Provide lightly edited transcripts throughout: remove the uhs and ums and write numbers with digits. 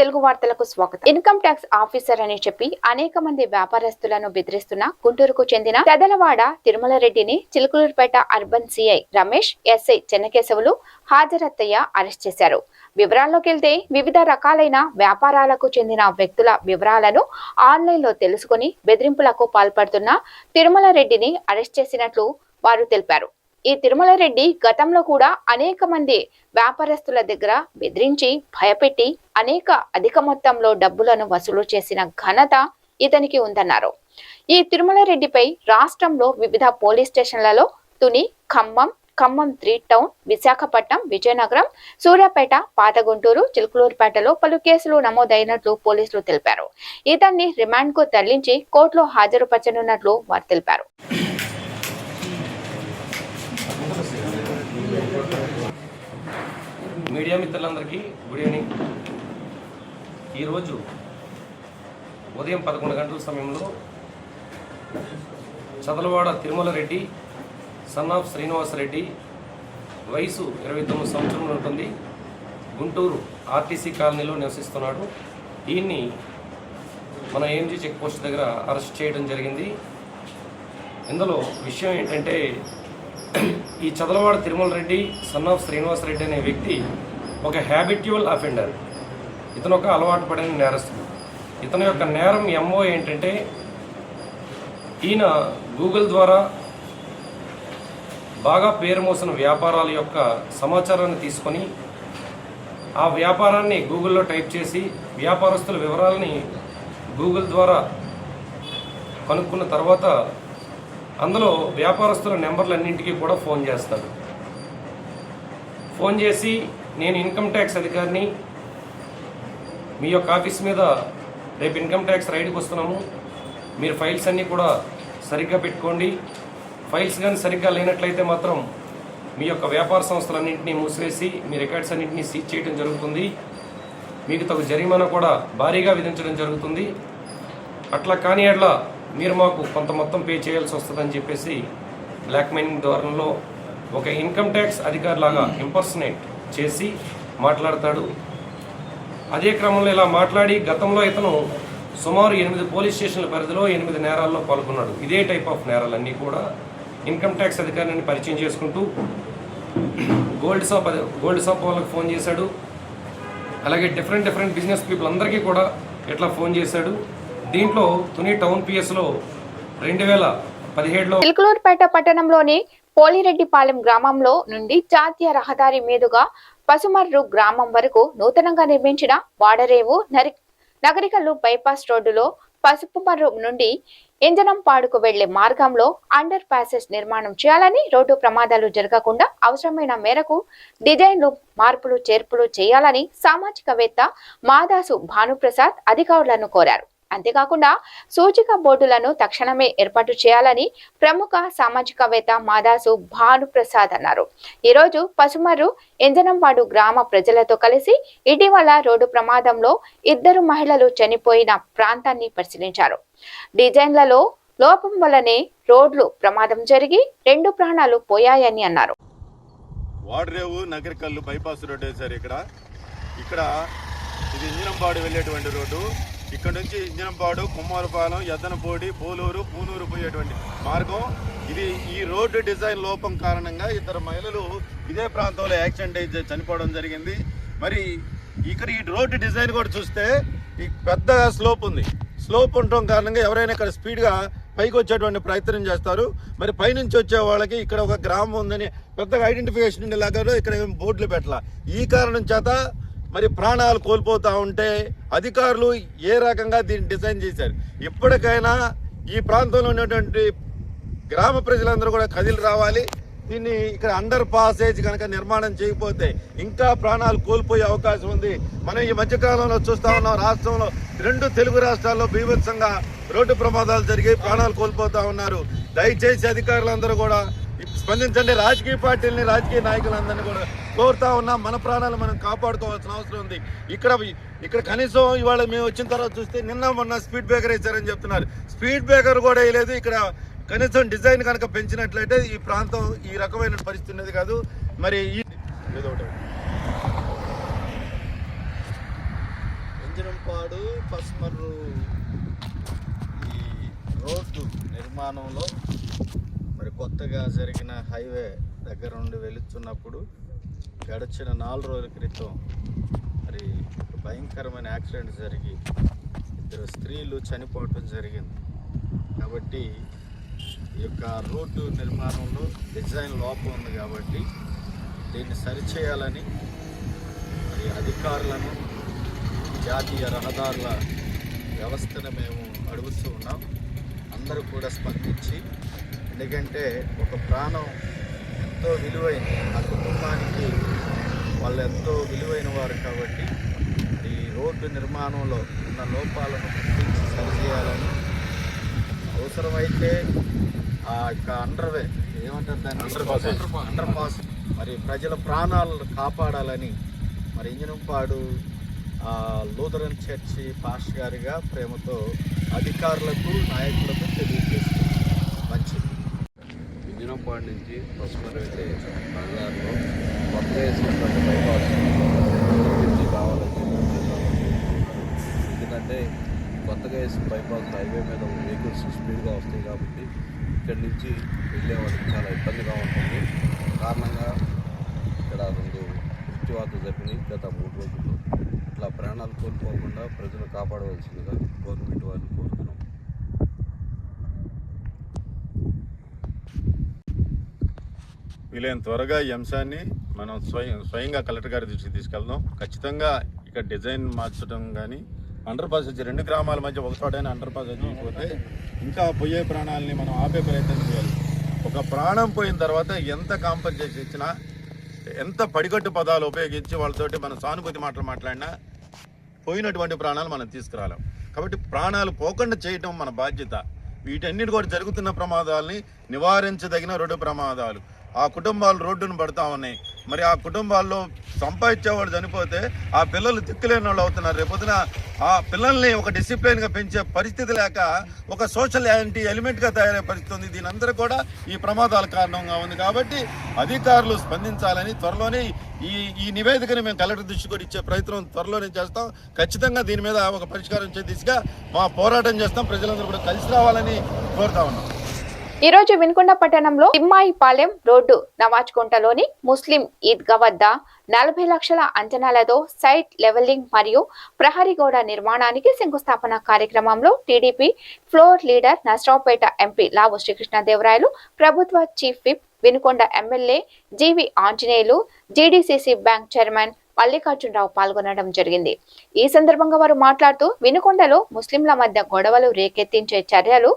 తెలుగు వార్తలకు స్వాగతం. Income tax officer అని చెప్పి అనేక మంది వ్యాపారస్తులను బెదిరిస్తున్న గుంటూరుకు చెందిన తెదలవాడ తిరుమల రెడ్డిని Chilakaluripet urban CI Ramesh, SI Chennakesavulu, Hazarathaiah arrest చేశారు. వివరాల్లోకి వెళ్తే వివిధ రకాలైన వ్యాపారాలకు చెందిన వ్యక్తుల వివరాలను ఆన్లైన్ లో తెలుసుకుని బెదిరింపులకు పాల్పడుతున్న తిరుమల రెడ్డిని అరెస్ట్ చేసినట్లు వారు తెలిపారు. ఈ తిరుమల రెడ్డి గతంలో కూడా అనేక మంది వ్యాపారస్తుల దగ్గర బెదిరించి భయపెట్టి అధిక మొత్తంలో డబ్బులను వసూలు చేసిన ఘనత ఇతనికి ఉందన్నారు. ఈ తిరుమల రెడ్డిపై రాష్ట్రంలో వివిధ పోలీస్ స్టేషన్లలో తుని, ఖమ్మం 3 టౌన్, విశాఖపట్నం, విజయనగరం, సూర్యాపేట, పాత గుంటూరు, చిలుకలూరుపేటలో పలు కేసులు నమోదైనట్లు పోలీసులు తెలిపారు. ఇతన్ని రిమాండ్ కు తరలించి కోర్టులో హాజరుపరచనున్నట్లు వారు తెలిపారు. మీడియా మిత్రులందరికీ గుడ్ ఈవినింగ్. ఈరోజు ఉదయం 11 గంటల సమయంలో చదలవాడ తిరుమల రెడ్డి సన్ ఆఫ్ శ్రీనివాసరెడ్డి, వయసు 29 సంవత్సరములు ఉంటుంది, గుంటూరు ఆర్టీసీ కాలనీలో నివసిస్తున్నాడు. ఈయన్ని మన ఏఎంజీ చెక్ పోస్ట్ దగ్గర అరెస్ట్ చేయడం జరిగింది. ఇందులో విషయం ఏంటంటే, ఈ చదలవాడ తిరుమల రెడ్డి సన్ ఆఫ్ శ్రీనివాసరెడ్డి అనే వ్యక్తి ఒక హ్యాబిట్యువల్ అఫెండర్. ఇతను ఒక అలవాటు పడిన నేరస్తుడు. ఇతని యొక్క నేరం ఎంఓ ఏంటంటే, ఈయన గూగుల్ ద్వారా బాగా పేరు మోసిన వ్యాపారాల యొక్క సమాచారాన్ని తీసుకొని ఆ వ్యాపారాన్ని గూగుల్లో టైప్ చేసి వ్యాపారస్తుల వివరాలని గూగుల్ ద్వారా కనుక్కున్న తర్వాత అందులో వ్యాపారస్తుల నెంబర్లన్నింటికి కూడా ఫోన్ చేస్తాడు. ఫోన్ చేసి, నేను ఇన్కమ్ ట్యాక్స్ అధికారిని, మీ యొక్క ఆఫీస్ మీద రేపు ఇన్కమ్ ట్యాక్స్ రైడ్కి వస్తున్నాము, మీరు ఫైల్స్ అన్నీ కూడా సరిగ్గా పెట్టుకోండి, ఫైల్స్ కానీ సరిగ్గా లేనట్లయితే మాత్రం మీ యొక్క వ్యాపార సంస్థలన్నింటినీ మూసివేసి మీ రికార్డ్స్ అన్నింటినీ సీజ్ చేయడం జరుగుతుంది, మీకు తగు జరిమానా కూడా భారీగా విధించడం జరుగుతుంది, అట్లా కానీ అట్లా మీరు మాకు కొంత మొత్తం పే చేయాల్సి వస్తుందని చెప్పేసి బ్లాక్మెయిలింగ్ ద్వారంలో ఒక ఇన్కమ్ ట్యాక్స్ అధికారిలాగా ఇంపర్సనేట్ చేసి మాట్లాడతాడు. అదే క్రమంలో ఇలా మాట్లాడి గతంలో ఇతను సుమారు 8 పోలీస్ స్టేషన్ల పరిధిలో 8 నేరాల్లో పాల్గొన్నాడు. ఇదే టైప్ ఆఫ్ నేరాలన్నీ కూడా ఇన్కమ్ ట్యాక్స్ అధికారిని పరిచయం చేసుకుంటూ గోల్డ్ షాప్ వాళ్ళకి ఫోన్ చేశాడు. అలాగే డిఫరెంట్ బిజినెస్ పీపుల్ అందరికీ కూడా ఇట్లా ఫోన్ చేశాడు. దీంట్లో తుని టౌన్ పిఎస్లో 2017లో చిలుకలూరుపేట పట్టణంలోని పోలిరెడ్డిపాలెం గ్రామంలో నుండి జాతీయ రహదారి మీదుగా పసుమర్రు గ్రామం వరకు నూతనంగా నిర్మించిన వాడరేవు నగరికల్లు బైపాస్ రోడ్డులో పసుపుమర్రు నుండి ఇంజనంపాడుకు వెళ్లే మార్గంలో అండర్ ప్యాసేజ్ నిర్మాణం చేయాలని, రోడ్డు ప్రమాదాలు జరగకుండా అవసరమైన మేరకు డిజైన్లు మార్పులు చేర్పులు చేయాలని సామాజికవేత్త మాదాసు భానుప్రసాద్ అధికారులను కోరారు. అంతేకాకుండా సూచిక బోర్డులను తక్షణమే ఏర్పాటు చేయాలని ప్రముఖ సామాజికవేత్త మాదాసు భానుప్రసాద్ అన్నారు. ఈరోజు పసుమర్రు ఇంజనంపాడు గ్రామ ప్రజలతో కలిసి ఇటీవల రోడ్డు ప్రమాదంలో 2 మహిళలు చనిపోయిన ప్రాంతాన్ని పరిశీలించారు. డిజైన్లలో లోపం వల్లనే రోడ్లు ప్రమాదం జరిగి 2 ప్రాణాలు పోయాయని అన్నారు. వాడరేవు నగరికల్లు బైపాస్ రోడ్ వేశారు. ఇక్కడ ఇది ఇంజనంపాడు వెళ్ళేటువంటి రోడ్డు. ఇక్కడ నుంచి ఇంజనంపాడు, కుమ్మారపాలెం, ఎద్దనపూడి, పూనూరు పోయేటువంటి మార్గం ఇది. ఈ రోడ్డు డిజైన్ లోపం కారణంగా 2 మహిళలు ఇదే ప్రాంతంలో యాక్సిడెంట్ అయితే చనిపోవడం జరిగింది. మరి ఇక్కడ ఈ రోడ్డు డిజైన్ కూడా చూస్తే ఈ పెద్ద స్లోప్ ఉంది. స్లోప్ ఉండటం కారణంగా ఎవరైనా ఇక్కడ స్పీడ్గా పైకి వచ్చేటువంటి ప్రయత్నం చేస్తారు. మరి పైనుంచి వచ్చే వాళ్ళకి ఇక్కడ ఒక గ్రామం ఉందని పెద్దగా ఐడెంటిఫికేషన్ ఉండేలాగా ఇక్కడ బోర్డులు పెట్టాల. ఈ కారణం చేత మరి ప్రాణాలు కోల్పోతూ ఉంటే అధికారులు ఏ రకంగా దీన్ని డిజైన్ చేశారు. ఇప్పటికైనా ఈ ప్రాంతంలో ఉన్నటువంటి గ్రామ ప్రజలందరూ కూడా కదిలి రావాలి. దీన్ని ఇక్కడ అండర్ పాసేజ్ కనుక నిర్మాణం చేయకపోతే ఇంకా ప్రాణాలు కోల్పోయే అవకాశం ఉంది. మనం ఈ మధ్యకాలంలో చూస్తూ ఉన్నాం, రాష్ట్రంలో 2 తెలుగు రాష్ట్రాల్లో బీభత్సంగా రోడ్డు ప్రమాదాలు జరిగి ప్రాణాలు కోల్పోతూ ఉన్నారు. దయచేసి అధికారులందరూ కూడా స్పందించండి. రాజకీయ పార్టీలని, రాజకీయ నాయకులందరినీ కూడా కోరుతా ఉన్నాం. మన ప్రాణాలు మనం కాపాడుకోవాల్సిన అవసరం ఉంది. ఇక్కడ కనీసం ఇవాళ మేము వచ్చిన తర్వాత చూస్తే మొన్న స్పీడ్ బ్రేకర్ వేశారని చెప్తున్నారు. స్పీడ్ బ్రేకర్ కూడా వేయలేదు. ఇక్కడ కనీసం డిజైన్ కనుక పెంచినట్లయితే ఈ ప్రాంతం ఈ రకమైన పరిస్థితి ఉన్నది కాదు. మరి ఇంజనంపాడు పసుమర్రు ఈ రోడ్డు నిర్మాణంలో మరి కొత్తగా జరిగిన హైవే దగ్గర నుండి వెళుతున్నప్పుడు గడిచిన 4 రోజుల క్రితం మరి ఒక భయంకరమైన యాక్సిడెంట్ జరిగి 2 స్త్రీలు చనిపోవటం జరిగింది. కాబట్టి ఈ యొక్క రోడ్డు నిర్మాణంలో డిజైన్ లోపం ఉంది కాబట్టి దీన్ని సరిచేయాలని మరి అధికారులను, జాతీయ రహదారుల వ్యవస్థను మేము అడుగుతూ ఉన్నాం. అందరూ కూడా స్పందించి, ఎందుకంటే ఒక ప్రాణం ఎంతో విలువైంది, ఆ కుటుంబానికి వాళ్ళు ఎంతో విలువైన వారు కాబట్టి ఈ రోడ్డు నిర్మాణంలో ఉన్న లోపాలను గుర్తించి సరిచేయాలని, అవసరమైతే ఆ యొక్క అండర్వే ఏమంటారు దాన్ని, అండర్ పాస్ మరి ప్రజల ప్రాణాలను కాపాడాలని మరి ఇంజనంపాడు లూథరన్ చర్చి పాస్టర్ గారిగా ప్రేమతో అధికారులకు, నాయకులకు తెలియజేస్తుంది. మంచిది. ఇంజనంపాడు నుంచి పసుమర్రు వెళ్ళే బజార్లో కొత్త వేసినటువంటి బైపాస్ కావాలని ఎందుకంటే కొత్తగా వేసిన బైపాస్ హైవే మీద వెహికల్స్ స్పీడ్గా వస్తాయి కాబట్టి ఇక్కడి నుంచి వెళ్ళే వాళ్ళకి చాలా ఇబ్బందిగా ఉంటుంది. కారణంగా ఇక్కడ 2 మృత్యువార్తలు జరిగినాయి గత 3 రోజుల్లో. ఇట్లా ప్రాణాలు కోల్పోకుండా ప్రజలు కాపాడవలసిందిగా గవర్నమెంట్ వారిని కోరుతున్నాం. వీలైన త్వరగా ఈ అంశాన్ని మనం స్వయంగా కలెక్టర్ గారి దృష్టికి తీసుకెళ్దాం. ఖచ్చితంగా ఇక్కడ డిజైన్ మార్చడం కానీ, అండర్ పాస్ వచ్చి 2 గ్రామాల మధ్య ఒక చోటైనా అండర్ పాస్ వచ్చిపోతే ఇంకా పోయే ప్రాణాలని మనం ఆపే ప్రయత్నం చేయాలి. ఒక ప్రాణం పోయిన తర్వాత ఎంత కాంపన్సేషన్ ఇచ్చినా, ఎంత పడికట్టు పదాలు ఉపయోగించి వాళ్ళతోటి మనం సానుభూతి మాటలు మాట్లాడినా పోయినటువంటి ప్రాణాలు మనం తీసుకురాలేం. కాబట్టి ప్రాణాలు పోకుండా చేయటం మన బాధ్యత. వీటన్నిటి కూడా జరుగుతున్న ప్రమాదాలని నివారించదగిన 2 ప్రమాదాలు. ఆ కుటుంబాలు రోడ్డును పడతా ఉన్నాయి. మరి ఆ కుటుంబాల్లో సంపాదించేవాళ్ళు చనిపోతే ఆ పిల్లలు దిక్కులేని వాళ్ళు అవుతున్నారు. రేపొద్దున ఆ పిల్లల్ని ఒక డిసిప్లిన్గా పెంచే పరిస్థితి లేక ఒక సోషల్ యాంటీ ఎలిమెంట్గా తయారయ్యే పరిస్థితి ఉంది. దీని అందరూ కూడా ఈ ప్రమాదాల కారణంగా ఉంది. కాబట్టి అధికారులు స్పందించాలని త్వరలోనే ఈ నివేదికని మేము కలెక్టర్ దృష్టి కూడా ఇచ్చే ప్రయత్నం త్వరలోనే చేస్తాం. ఖచ్చితంగా దీని మీద ఒక పరిష్కారం ఇచ్చే దిశగా మా పోరాటం చేస్తాం. ప్రజలందరూ కూడా కలిసి రావాలని కోరుతా ఉన్నాం. ఈ రోజు వినుకొండ పట్టణంలో తిమ్మాయిపాలెం రోడ్డు నవాజ్కుంటలోని ముస్లిం ఈద్గా వద్ద 40 లక్షల అంచనాలతో సైట్ లెవెలింగ్ మరియు ప్రహరీ గోడ నిర్మాణానికి శంకుస్థాపన కార్యక్రమంలో TDP floor leader Narasaraopet MP Lavu Srikrishnadevarayalu, ప్రభుత్వ chief whip Vinukonda MLA GV Anjaneyulu, GDCC bank chairman Mallikarjunarao పాల్గొనడం జరిగింది. ఈ సందర్భంగా వారు మాట్లాడుతూ వినుకొండలో ముస్లింల మధ్య గొడవలు రేకెత్తించే చర్యలు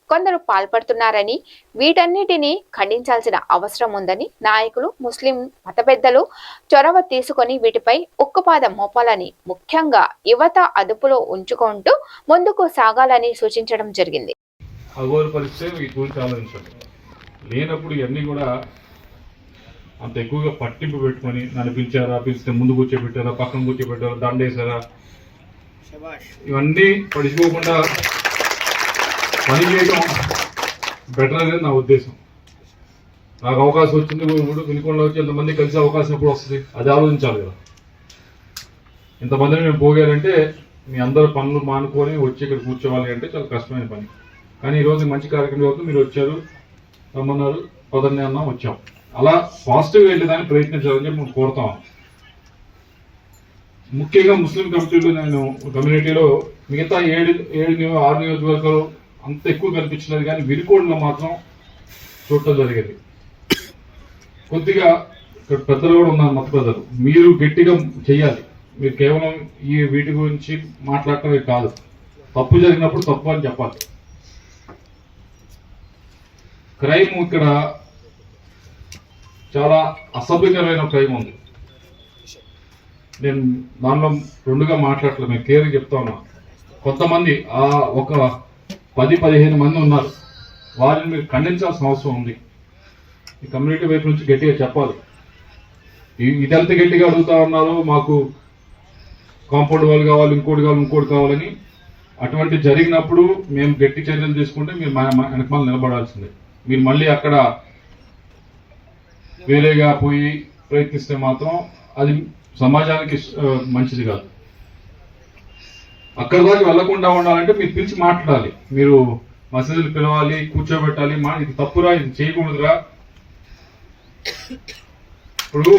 కొందరు పాల్పడుతున్నారని, వీటన్నిటిని ఖండించాల్సిన అవసరం ఉందని, నాయకులు, ముస్లిం మత పెద్దలు చొరవ తీసుకొని వీటిపై ఉక్కుపాదం మోపాలని, ముఖ్యంగా యువత అదుపులో ఉంచుకుంటూ ముందుకు సాగాలని సూచించడం జరిగింది. అగోర పరిస్థితి ఈ గురించి ఆలోచించండి. లేనప్పుడు ఇవన్నీ కూడా అంత ఎక్కువగా పట్టింపు పెట్టుకొని నన్ను పిలిచారా, పిలిస్తే ముందు కూర్చోబెట్టారా, పక్కన కూర్చోబెట్టారా, దండేశారా, ఇవన్నీ పడిపోకుండా పని చేయడం బెటర్ అనేది నా ఉద్దేశం. నాకు అవకాశం వచ్చింది, ఇప్పుడు వినుకొండలో వచ్చి ఎంతమంది కలిసి అవకాశం ఎప్పుడు వస్తుంది అది ఆలోచించాలి కదా. ఇంతమందిని మేము పోగారంటే మీ అందరు పనులు మానుకొని వచ్చి ఇక్కడ కూర్చోవాలి అంటే చాలా కష్టమైన పని. కానీ ఈరోజు మంచి కార్యక్రమం అవుతుంది, మీరు వచ్చారు, రమ్మన్నారు, పదర్ని అన్నా వచ్చాం. అలా పాజిటివ్గా వెళ్ళేదాన్ని ప్రయత్నించాలని చెప్పి మేము కోరుతాం. ముఖ్యంగా ముస్లిం కమ్యూనిటీలో మిగతా 6 నియోజకవర్గాలు అంత ఎక్కువ కనిపించినది, కానీ వినుకొండలో మాత్రం చూడటం జరిగేది. కొద్దిగా ఇక్కడ పెద్దలు కూడా ఉన్నారు, మత పెద్దలు, మీరు గట్టిగా చెయ్యాలి. మీరు కేవలం వీటి గురించి మాట్లాడటమే కాదు, తప్పు జరిగినప్పుడు తప్పు అని చెప్పాలి. క్రైమ్ ఇక్కడ చాలా అసభ్యకరమైన క్రైమ్ ఉంది. నేను దానిలో 2గా మాట్లాడట్లేదు, మేము క్లియర్గా చెప్తా ఉన్నా. కొంతమంది ఒక 10-15 మంది ఉన్నారు, వారిని మీరు ఖండించాల్సిన అవసరం ఉంది. ఈ కమ్యూనిటీ వైపు నుంచి గట్టిగా చెప్పాలి. ఇదంతా గట్టిగా అడుగుతా ఉన్నారు, మాకు కాంపౌండ్ వాళ్ళు కావాలి, ఇంకోటి కావాలని. అటువంటి జరిగినప్పుడు మేము గట్టి చర్యలు తీసుకుంటే మీరు వెనకమాల నిలబడాల్సిందే. మీరు మళ్ళీ అక్కడ వేరేగా పోయి ప్రయత్నిస్తే మాత్రం అది సమాజానికి మంచిది కాదు. అక్కడి దాకా వెళ్లకుండా ఉండాలంటే మీరు పిలిచి మాట్లాడాలి. మీరు మసీదులు పిలవాలి, కూర్చోబెట్టాలి. ఇది తప్పురా, ఇది చేయకూడదురా. ఇప్పుడు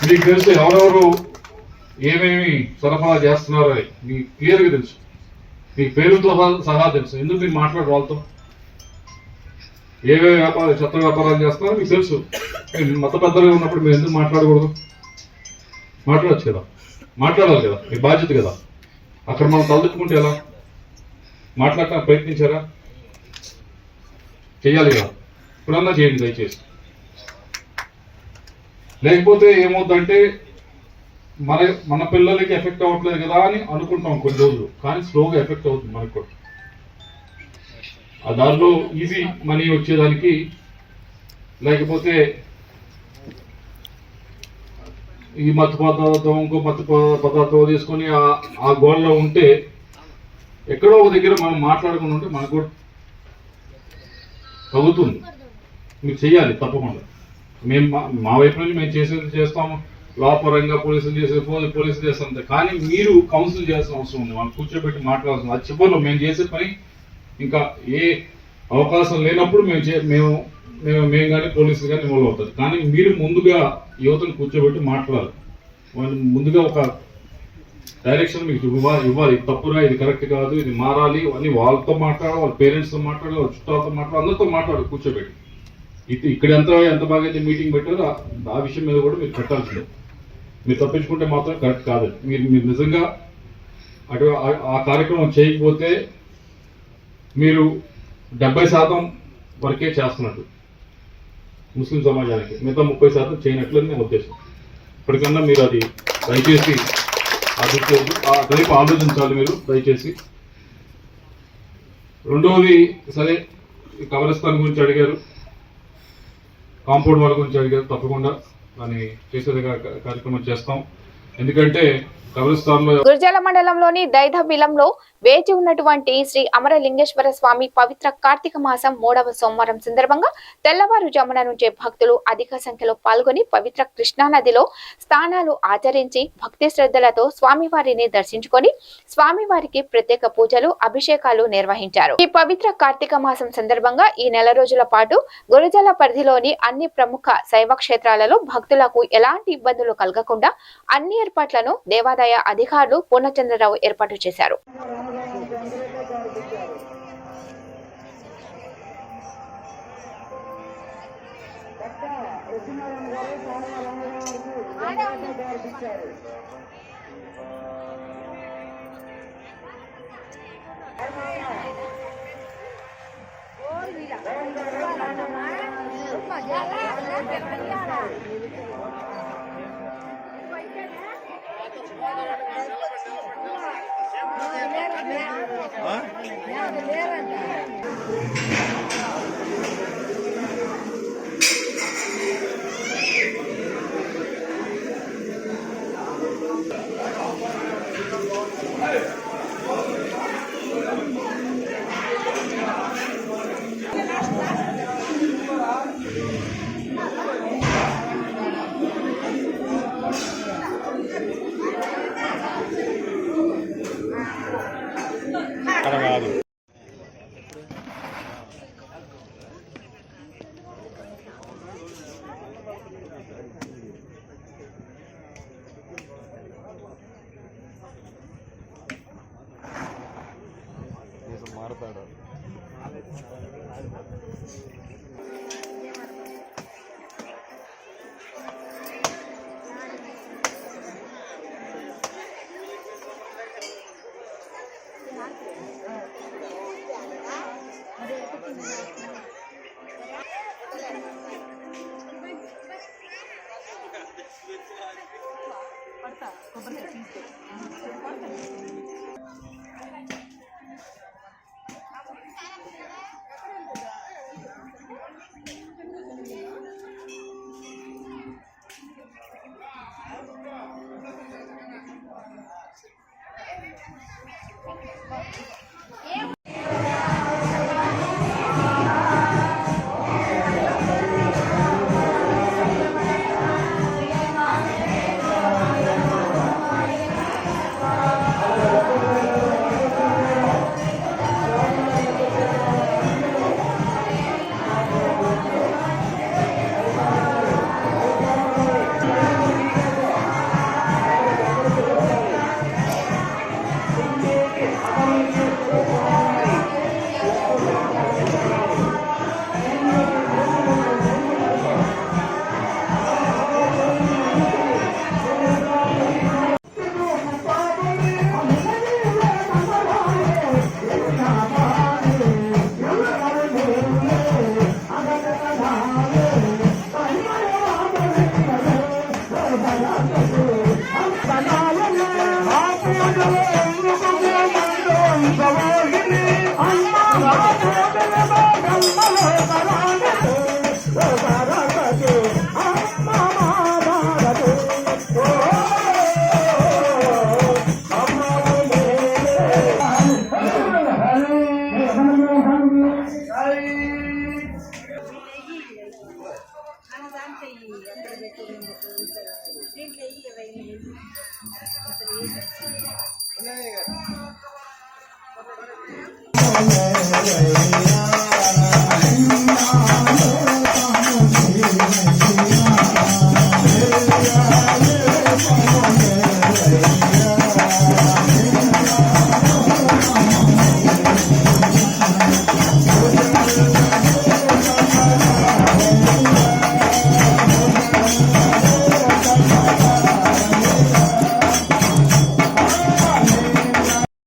మీకు తెలుసు ఎవరెవరు ఏమేమి సరఫరా చేస్తున్నారో మీకు క్లియర్గా తెలుసు. మీకు పేరుతో సహా తెలుసు. ఎందుకు మీరు మాట్లాడు వాళ్ళతో? ఏవే చెత్త వ్యాపారాలు చేస్తున్నారో మీకు తెలుసు. మత పెద్దలుగా ఉన్నప్పుడు మీరు ఎందుకు మాట్లాడకూడదు? మాట్లాడచ్చు కదా, మాట్లాడాలి కదా, మీ బాధ్యత కదా. అక్కడ మనం తలెత్తుకుంటే ఎలా? మాట్లాడటానికి ప్రయత్నించారా? చెయ్యాలి కదా. ఇప్పుడన్నా చేయండి దయచేసి. లేకపోతే ఏమవుతుందంటే మన పిల్లలకి ఎఫెక్ట్ అవ్వట్లేదు కదా అని అనుకుంటాం కొన్ని రోజులు, కానీ స్లోగా ఎఫెక్ట్ అవుతుంది మనకు కూడా. ఆ దారిలో ఈజీ మనీ వచ్చేదానికి, లేకపోతే ఈ మత్తు పదార్థం ఇంకో మత్తు పదార్థం తీసుకొని ఆ గోడలో ఉంటే ఎక్కడో ఒక దగ్గర మనం మాట్లాడుకుని ఉంటే మనకు కూడా తగ్గుతుంది. మీరు చెయ్యాలి తప్పకుండా. మేము మా వైపు నుంచి మేము చేసేది చేస్తాము, లోపరంగా పోలీసులు చేసేది పోలీసులు చేస్తాం. కానీ మీరు కౌన్సిల్ చేయాల్సిన అవసరం ఉంది, మనం కూర్చోబెట్టి మాట్లాడాల్సిన. అది చివరిలో మేము చేసే పని ఇంకా ఏ అవకాశం లేనప్పుడు మేము కానీ పోలీసులు కానీ ఇన్వాల్వ్ అవుతుంది. కానీ మీరు ముందుగా యువతను కూర్చోబెట్టి మాట్లాడాలి. వాళ్ళు ముందుగా ఒక డైరెక్షన్ మీకు ఇవ్వాలి. తప్పురా, ఇది కరెక్ట్ కాదు, ఇది మారాలి అని వాళ్ళతో మాట్లాడాలి, వాళ్ళ పేరెంట్స్తో మాట్లాడాలి, వాళ్ళ చుట్టాలతో మాట్లాడాలి, అందరితో మాట్లాడాలి కూర్చోబెట్టి. ఇక్కడ ఎంత బాగా అయితే మీటింగ్ పెట్టారో ఆ విషయం మీద కూడా మీరు పెట్టాల్సిందే. మీరు తప్పించుకుంటే మాత్రం కరెక్ట్ కాదు. మీరు నిజంగా ఆ కార్యక్రమం చేయకపోతే మీరు 70% వరకే చేస్తున్నట్టు ముస్లిం సమాజానికి, మిగతా 30% చేయనట్లని నేను ఉద్దేశం. ఇప్పటికన్నా మీరు అది దయచేసి అటువైపు ఆలోచించాలి మీరు దయచేసి. రెండవది, సరే కబరస్థాన్ గురించి అడిగారు, కాంపౌండ్ వాళ్ళ గురించి అడిగారు. తప్పకుండా దాన్ని చేసేది కార్యక్రమం చేస్తాం. ఎందుకంటే కబరస్థాన్లో గురజాల మండలంలోని దైదబిలంలో వేచి ఉన్నటువంటి శ్రీ అమరలింగేశ్వర స్వామి పవిత్ర కార్తీక మాసం 3వ సోమవారం సందర్భంగా తెల్లవారుజామున నుంచే భక్తులు అధిక సంఖ్యలో పాల్గొని పవిత్ర కృష్ణా నదిలో స్నానాలు ఆచరించి భక్తి శ్రద్ధలతో స్వామివారిని దర్శించుకొని స్వామివారికి ప్రత్యేక పూజలు, అభిషేకాలు నిర్వహించారు. ఈ పవిత్ర కార్తీక మాసం సందర్భంగా ఈ నెల రోజుల పాటు గురజాల పరిధిలోని అన్ని ప్రముఖ శైవ క్షేత్రాలలో భక్తులకు ఎలాంటి ఇబ్బందులు కలగకుండా అన్ని ఏర్పాట్లను దేవాదాయ అధికారులు పూర్ణచంద్రరావు ఏర్పాటు చేశారు.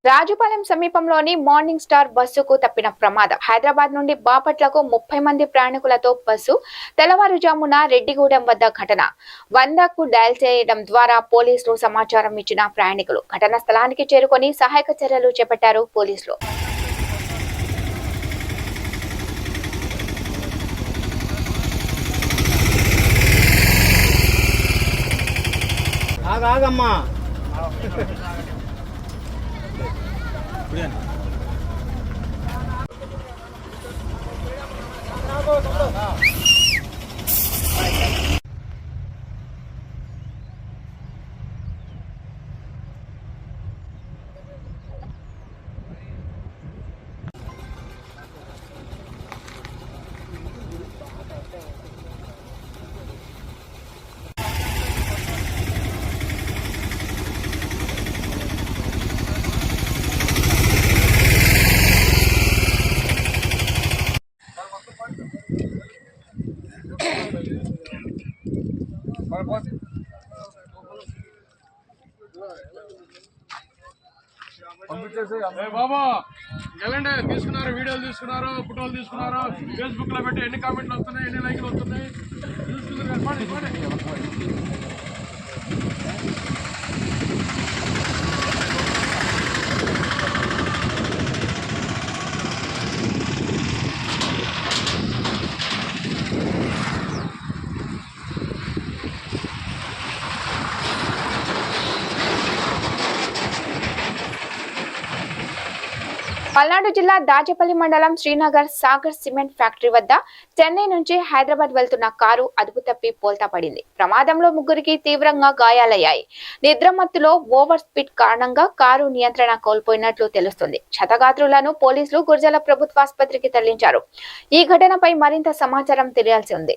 రాజుపాలెం సమీపంలోని మార్నింగ్ స్టార్ బస్సుకు తప్పిన ప్రమాదం. హైదరాబాద్ నుండి బాపట్లకు 30 మంది ప్రయాణికులతో బస్సు తెల్లవారుజామున రెడ్డిగూడెం వద్ద ఘటన. 100కు డయల్ చేయడం ద్వారా పోలీసులు సమాచారం ఇచ్చిన ప్రయాణికులు ఘటనా స్థలానికి చేరుకొని సహాయక చర్యలు చేపట్టారు పోలీసులు. ఆగమ్మా బాబా ఎలాంటి తీసుకున్నారు, వీడియోలు తీసుకున్నారు, ఫోటోలు తీసుకున్నారు, ఫేస్బుక్ లో పెట్టి ఎన్ని కామెంట్లు వస్తున్నాయి, ఎన్ని లైక్లు వస్తున్నాయి పల్నాడు జిల్లా దాచేపల్లి మండలం శ్రీనగర్ సాగర్ సిమెంట్ ఫ్యాక్టరీ వద్ద చెన్నై నుంచి హైదరాబాద్ వెళ్తున్న కారు అదుపు తప్పి బోల్తా పడింది. ప్రమాదంలో 3కి తీవ్రంగా గాయాలయ్యాయి. నిద్రమత్తులో ఓవర్ స్పీడ్ కారణంగా కారు నియంత్రణ కోల్పోయినట్లు తెలుస్తుంది. క్షతగాత్రులను పోలీసులు గుర్జల ప్రభుత్వాసుపత్రికి తరలించారు. ఈ ఘటనపై మరింత సమాచారం తెలియాల్సి ఉంది.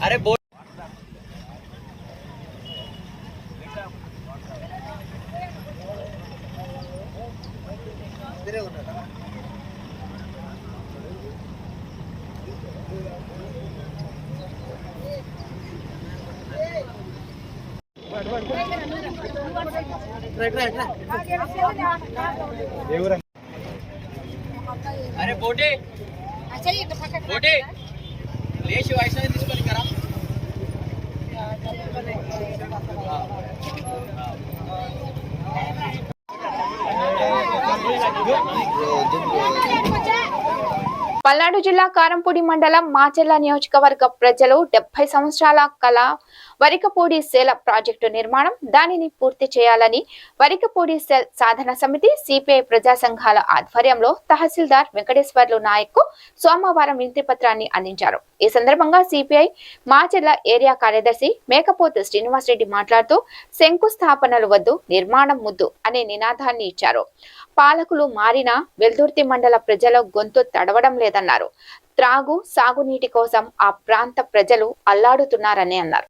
अरे बोल अरे बोटे बोटे लेशी वैसा తీసుకొని కరా పల్నాడు జిల్లా కారంపూడి మండలం మాచెల్ల నియోజకవర్గ ప్రజలు 70 సంవత్సరాల కళ వరికపూడి సేల ప్రాజెక్టు నిర్మాణం దానిని పూర్తి చేయాలని వరికపూడి సెల్ సాధన సమితి సిపిఐ ప్రజా సంఘాల ఆధ్వర్యంలో తహసీల్దార్ వెంకటేశ్వర్లు నాయక్ కు సోమవారం వినతి పత్రాన్ని అందించారు. ఈ సందర్భంగా సిపిఐ మాచెల్ల ఏరియా కార్యదర్శి మేకపోతు శ్రీనివాసరెడ్డి మాట్లాడుతూ శంకుస్థాపనలు వద్దు నిర్మాణం ముద్దు అనే నినాదాన్ని ఇచ్చారు. పాలకులు మారినా వెల్దుర్తి మండల ప్రజల గొంతు తడవడం లేదన్నారు. త్రాగు సాగునీటి కోసం ఆ ప్రాంత ప్రజలు అల్లాడుతున్నారని అన్నారు.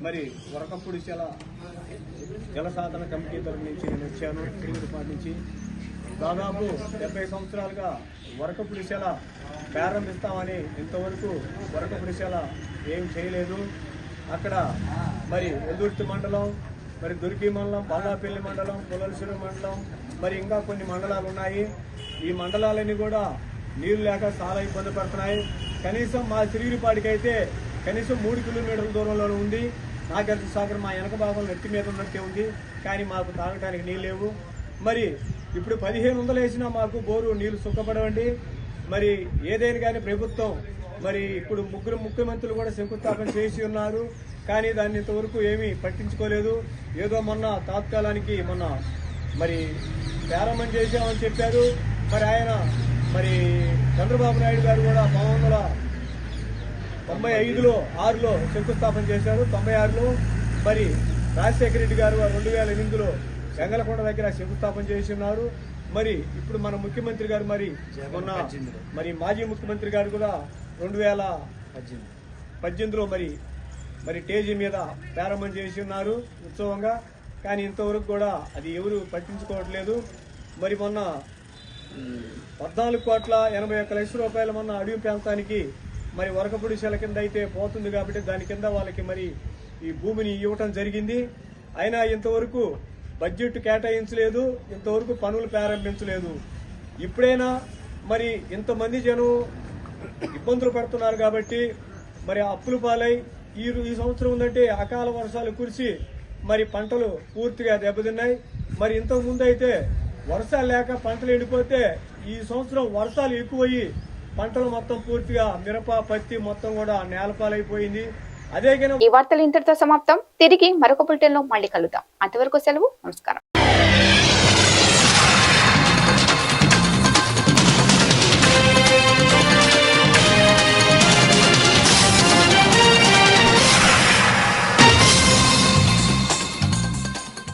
మరి వరకపూడి జల సాధన కమిటీ తరఫు నుంచి నేను వచ్చాను. శ్రీగుడిపాటి నుంచి దాదాపు 70 సంవత్సరాలుగా వరకపూడి సెల ప్రారంభిస్తామని ఇంతవరకు వరకపూడి సెల ఏం చేయలేదు. అక్కడ మరి వెల్దుర్తి మండలం, మరి దుర్గి మండలం, బాలాపల్లి మండలం, పులలసూరు మండలం, మరి ఇంకా కొన్ని మండలాలు ఉన్నాయి. ఈ మండలాలన్నీ కూడా నీరు లేక చాలా ఇబ్బంది పడుతున్నాయి. కనీసం మా సిరిగిరిపాడికి అయితే కనీసం 3 కిలోమీటర్ల దూరంలో ఉంది. నాగార్జున సాగర్ మా వెనక భాగంలో నెత్తి మీద ఉన్నట్టే ఉంది, కానీ మాకు తాగడానికి నీళ్ళు లేవు. మరి ఇప్పుడు 1500 వేసినా మాకు బోరు నీళ్లు సుఖపడవండి. మరి ఏదైనా కానీ ప్రభుత్వం మరి ఇప్పుడు 3 ముఖ్యమంత్రులు కూడా శంకుస్థాపన చేసి ఉన్నారు, కానీ దాన్ని ఇంతవరకు ఏమీ పట్టించుకోలేదు. ఏదో మొన్న తాత్కాలానికి మరి ప్రారంభం చేశామని చెప్పారు. మరి ఆయన మరి చంద్రబాబు నాయుడు గారు కూడా 1995లో 6లో శంకుస్థాపన చేశారు. 96లో మరి రాజశేఖర రెడ్డి గారు 2008లో వెంగళకొండ దగ్గర శంకుస్థాపన చేసి ఉన్నారు. మరి ఇప్పుడు మన ముఖ్యమంత్రి గారు మరి మొన్న మరి మాజీ ముఖ్యమంత్రి గారు కూడా 2018లో మరి టేజీ మీద ప్రారంభం చేసి ఉన్నారు ఉత్సవంగా, కానీ ఇంతవరకు కూడా అది ఎవరు పట్టించుకోవట్లేదు. మరి మొన్న 14,81,00,000 రూపాయల మొన్న అడవి ప్రాంతానికి మరి వరకపుడిశాల కింద అయితే పోతుంది కాబట్టి దాని కింద వాళ్ళకి మరి ఈ భూమిని ఇవ్వటం జరిగింది. అయినా ఇంతవరకు బడ్జెట్ కేటాయించలేదు, ఇంతవరకు పనులు ప్రారంభించలేదు. ఇప్పుడైనా మరి ఇంతమంది జనం ఇబ్బందులు పడుతున్నారు కాబట్టి మరి అప్పులు పాలై ఈ సంవత్సరం ఉందంటే అకాల వర్షాలు కురిసి మరి పంటలు పూర్తిగా దెబ్బతిన్నాయి. మరి ఇంతకు ముందు అయితే వర్షాలు లేక పంటలు ఎండిపోతే ఈ సంవత్సరం వర్షాలు ఎక్కువయ్యి పంటలు మొత్తం పూర్తిగా మిరప, పత్తి మొత్తం కూడా నేలపాలైపోయింది. ఈ వార్తలు ఇంతటితో సమాప్తం. తిరిగి మరొక బులెటిన్లో మళ్ళీ కలుద్దాం. అంతవరకు సెలవు, నమస్కారం.